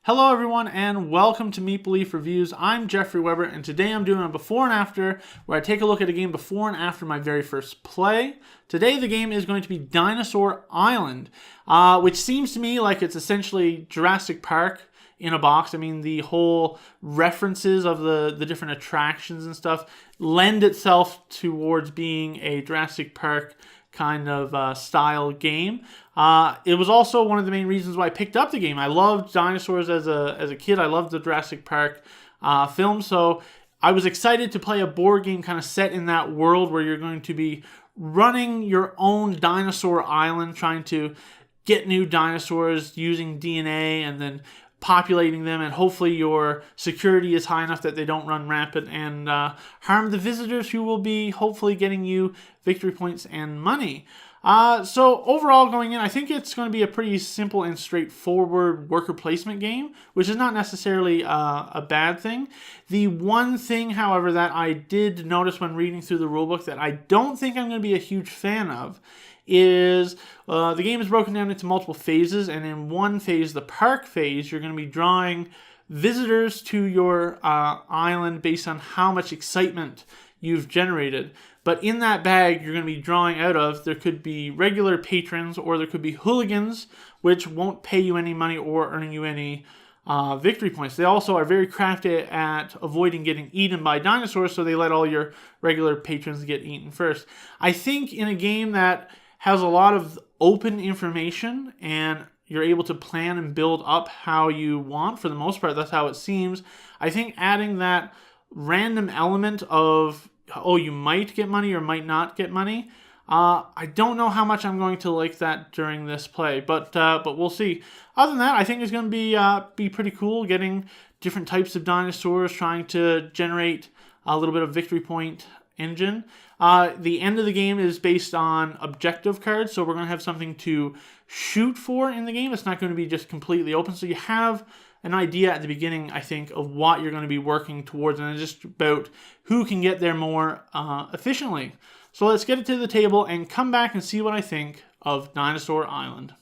Hello everyone and welcome to Meeple Leaf Reviews. I'm Jeffrey Weber and today I'm doing a before and after where I take a look at a game before and after my very first play. Today the game is going to be Dinosaur Island, which seems to me like it's essentially Jurassic Park in a box. I mean, the whole references of the different attractions and stuff lend itself towards being a Jurassic Park kind of style game. It was also one of the main reasons why I picked up the game. I loved dinosaurs as a kid. I loved the Jurassic Park film, so I was excited to play a board game kind of set in that world where you're going to be running your own dinosaur island, trying to get new dinosaurs using DNA and then populating them, and hopefully your security is high enough that they don't run rampant and harm the visitors who will be hopefully getting you victory points and money. So overall going in, I think it's going to be a pretty simple and straightforward worker placement game, which is not necessarily a bad thing. The one thing, however, that I did notice when reading through the rulebook that I don't think I'm going to be a huge fan of is the game is broken down into multiple phases, and in one phase, the park phase, you're going to be drawing visitors to your island based on how much excitement you've generated. But in that bag you're going to be drawing out of, there could be regular patrons or there could be hooligans, which won't pay you any money or earning you any victory points. They also are very crafty at avoiding getting eaten by dinosaurs, so they let all your regular patrons get eaten first. I think in a game that has a lot of open information and you're able to plan and build up how you want, for the most part, that's how it seems. I think adding that random element of, oh, you might get money or might not get money, I don't know how much I'm going to like that during this play, but we'll see. Other than that, I think it's going to be pretty cool, getting different types of dinosaurs, trying to generate a little bit of victory point engine. The end of the game is based on objective cards, so we're going to have something to shoot for in the game. It's not going to be just completely open, so you have an idea at the beginning, I think, of what you're going to be working towards, and it's just about who can get there more efficiently. So let's get it to the table and come back and see what I think of Dinosaur Island.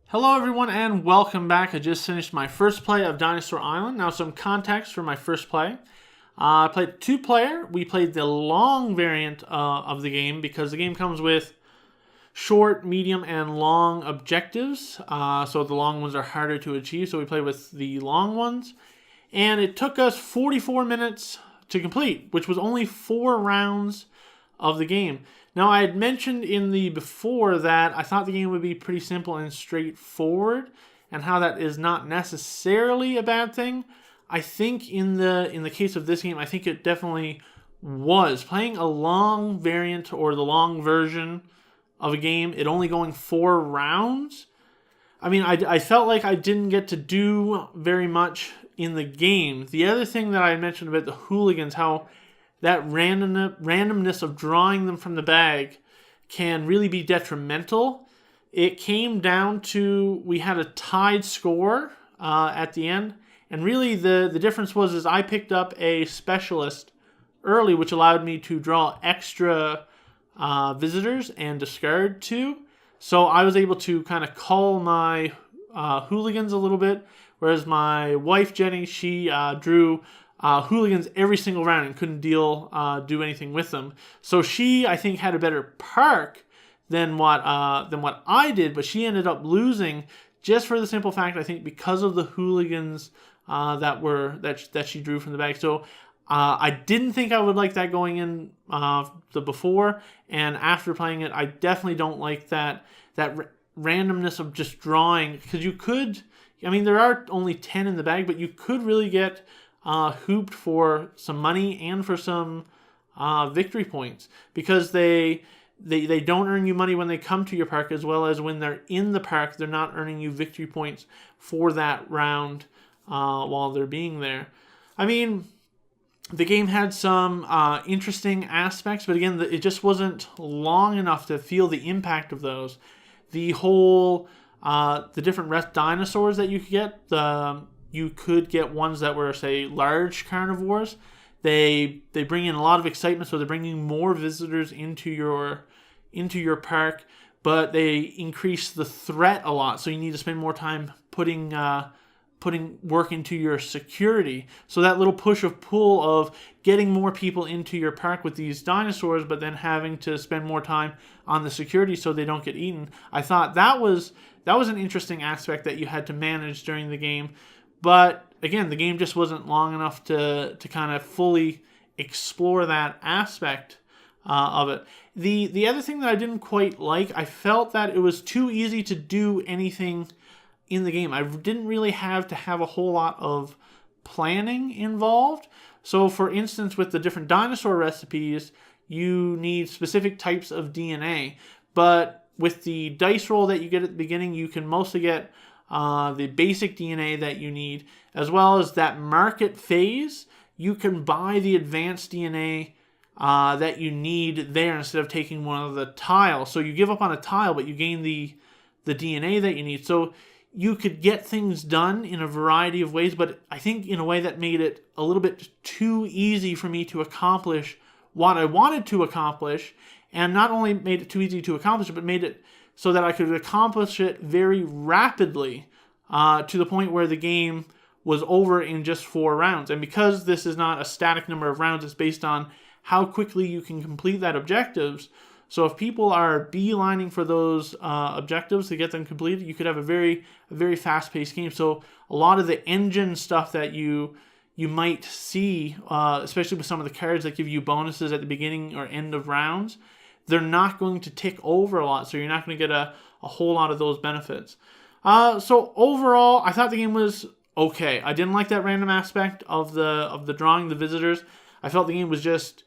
Hello everyone and welcome back. I just finished my first play of Dinosaur Island. Now some context for my first play. I played 2-player. We played the long variant of the game because the game comes with short, medium, and long objectives. So the long ones are harder to achieve, so we played with the long ones. And it took us 44 minutes to complete, which was only 4 rounds of the game. Now, I had mentioned in the before that I thought the game would be pretty simple and straightforward, and how that is not necessarily a bad thing. I think in the case of this game, I think it definitely was. Playing a long variant or the long version of a game, it only going 4 rounds, I mean, I felt like I didn't get to do very much in the game. The other thing that I mentioned about the hooligans, how that randomness of drawing them from the bag can really be detrimental. It came down to, we had a tied score at the end, and really the difference was I picked up a specialist early, which allowed me to draw extra visitors and discard 2. So I was able to kind of call my hooligans a little bit, whereas my wife Jenny, she drew hooligans every single round and couldn't do anything with them. So she, I think, had a better park than what I did, but she ended up losing just for the simple fact, I think, because of the hooligans that she drew from the bag. So I didn't think I would like that going in the before, and after playing it, I definitely don't like that randomness of just drawing, because you could, I mean, there are only 10 in the bag, but you could really get hooped for some money and for some victory points, because they don't earn you money when they come to your park, as well as when they're in the park, they're not earning you victory points for that round while they're being there. I mean, the game had some interesting aspects, but again, it just wasn't long enough to feel the impact of those. The whole the different dinosaurs that you could get, you could get ones that were, say, large carnivores. They bring in a lot of excitement, so they're bringing more visitors into your park, but they increase the threat a lot. So you need to spend more time putting work into your security. So that little push of pull of getting more people into your park with these dinosaurs, but then having to spend more time on the security so they don't get eaten. I thought that was an interesting aspect that you had to manage during the game. But again, the game just wasn't long enough to kind of fully explore that aspect of it. The other thing that I didn't quite like, I felt that it was too easy to do anything in the game. I didn't really have to have a whole lot of planning involved. So for instance, with the different dinosaur recipes, you need specific types of DNA. But with the dice roll that you get at the beginning, you can mostly get the basic DNA that you need, as well as that market phase. You can buy the advanced DNA that you need there instead of taking one of the tiles. So you give up on a tile, but you gain the DNA that you need. So you could get things done in a variety of ways, but I think in a way that made it a little bit too easy for me to accomplish what I wanted to accomplish, and not only made it too easy to accomplish it, but made it so that I could accomplish it very rapidly to the point where the game was over in just 4 rounds. And because this is not a static number of rounds, it's based on how quickly you can complete that objectives. So if people are beelining for those objectives to get them completed, you could have a very fast-paced game. So a lot of the engine stuff that you might see, especially with some of the cards that give you bonuses at the beginning or end of rounds, they're not going to tick over a lot. So you're not going to get a whole lot of those benefits. So overall, I thought the game was okay. I didn't like that random aspect of the drawing the visitors. I felt the game was just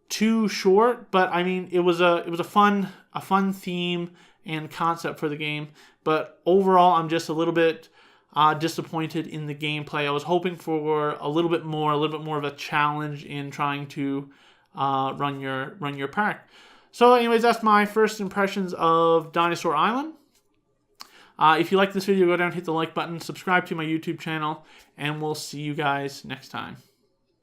too short, but I mean, it was a fun theme and concept for the game. But overall, I'm just a little bit disappointed in the gameplay. I was hoping for a little bit more of a challenge in trying to run your park. So, anyways, that's my first impressions of Dinosaur Island. If you like this video, go down, hit the like button, subscribe to my YouTube channel, and we'll see you guys next time.